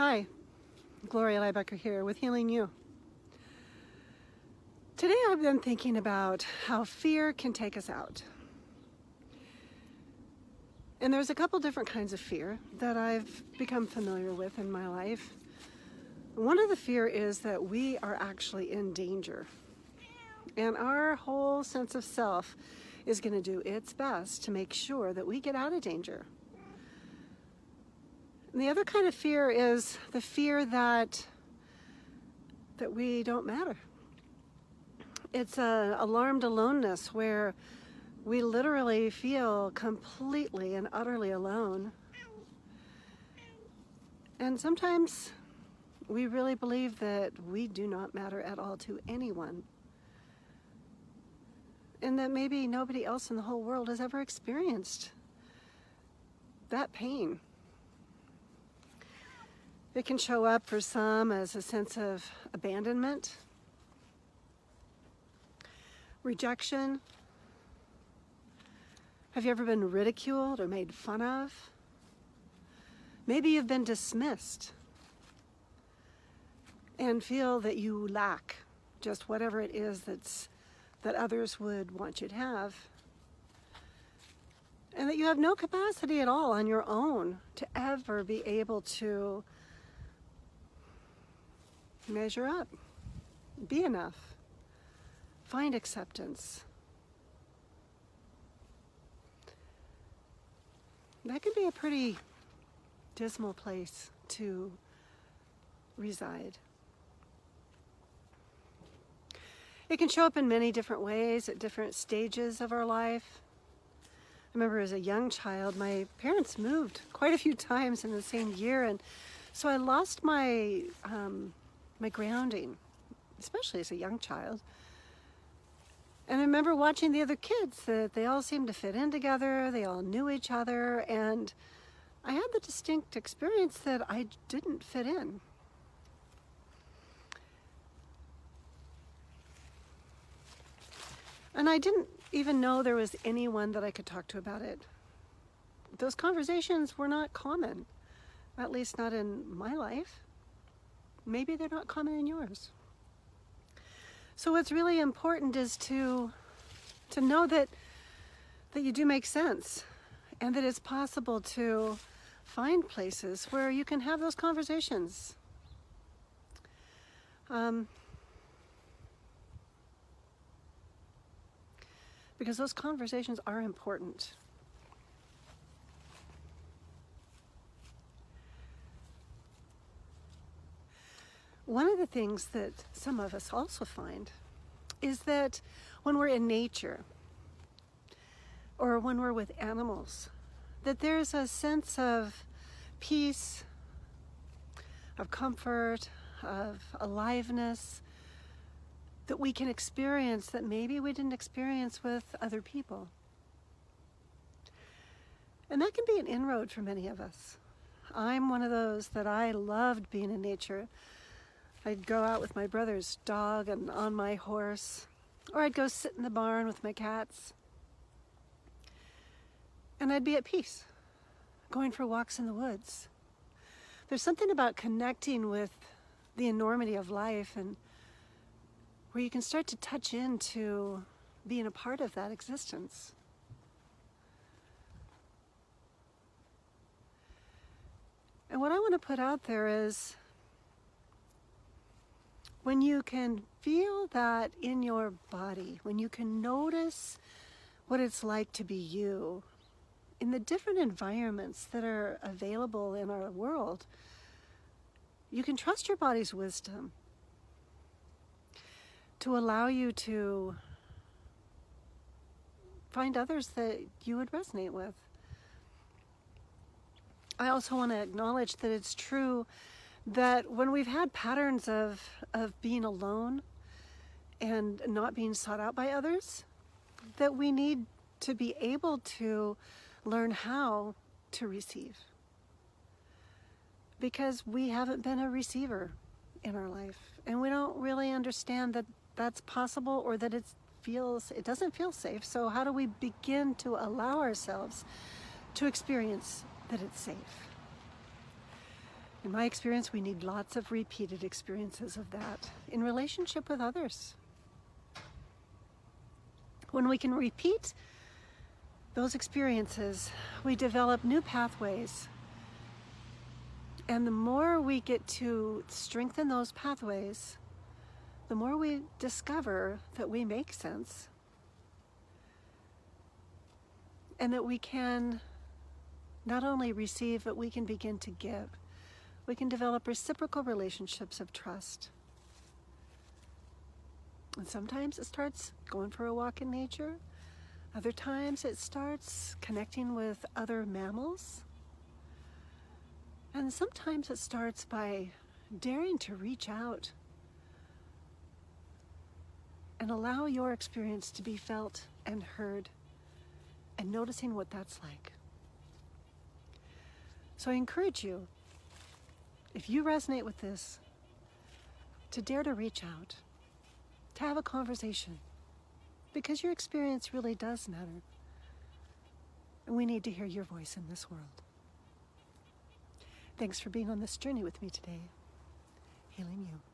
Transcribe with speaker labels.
Speaker 1: Hi, Gloria Lybecker here with Healing You. Today I've been thinking about how fear can take us out. And there's a couple different kinds of fear that I've become familiar with in my life. One of the fear is that we are actually in danger. And our whole sense of self is going to do its best to make sure that we get out of danger. And the other kind of fear is the fear that we don't matter. It's an alarmed aloneness where we literally feel completely and utterly alone. And sometimes we really believe that we do not matter at all to anyone. And that maybe nobody else in the whole world has ever experienced that pain. It can show up for some as a sense of abandonment, rejection. Have you ever been ridiculed or made fun of? Maybe you've been dismissed and feel that you lack just whatever it is that others would want you to have. And that you have no capacity at all on your own to ever be able to measure up, be enough, find acceptance. That can be a pretty dismal place to reside. It can show up in many different ways at different stages of our life. I remember as a young child, my parents moved quite a few times in the same year, and so I lost my grounding, especially as a young child. And I remember watching the other kids, that they all seemed to fit in together, they all knew each other, and I had the distinct experience that I didn't fit in. And I didn't even know there was anyone that I could talk to about it. Those conversations were not common, at least not in my life. Maybe they're not common in yours. So what's really important is to know that you do make sense, and that it's possible to find places where you can have those conversations. Because those conversations are important. One of the things that some of us also find is that when we're in nature or when we're with animals, that there's a sense of peace, of comfort, of aliveness that we can experience that maybe we didn't experience with other people. And that can be an inroad for many of us. I'm one of those that I loved being in nature. I'd go out with my brother's dog and on my horse, or I'd go sit in the barn with my cats. And I'd be at peace, going for walks in the woods. There's something about connecting with the enormity of life, and where you can start to touch into being a part of that existence. And what I want to put out there is, when you can feel that in your body, when you can notice what it's like to be you in the different environments that are available in our world, you can trust your body's wisdom to allow you to find others that you would resonate with. I also want to acknowledge that it's true that when we've had patterns of being alone and not being sought out by others, that we need to be able to learn how to receive. Because we haven't been a receiver in our life, and we don't really understand that that's possible, or that it doesn't feel safe. So how do we begin to allow ourselves to experience that it's safe? In my experience, we need lots of repeated experiences of that in relationship with others. When we can repeat those experiences, we develop new pathways. And the more we get to strengthen those pathways, the more we discover that we make sense. And that we can not only receive, but we can begin to give. We can develop reciprocal relationships of trust. And sometimes it starts going for a walk in nature. Other times it starts connecting with other mammals. And sometimes it starts by daring to reach out and allow your experience to be felt and heard, and noticing what that's like. So I encourage you, if you resonate with this, to dare to reach out, to have a conversation, because your experience really does matter. And we need to hear your voice in this world. Thanks for being on this journey with me today. Healing you.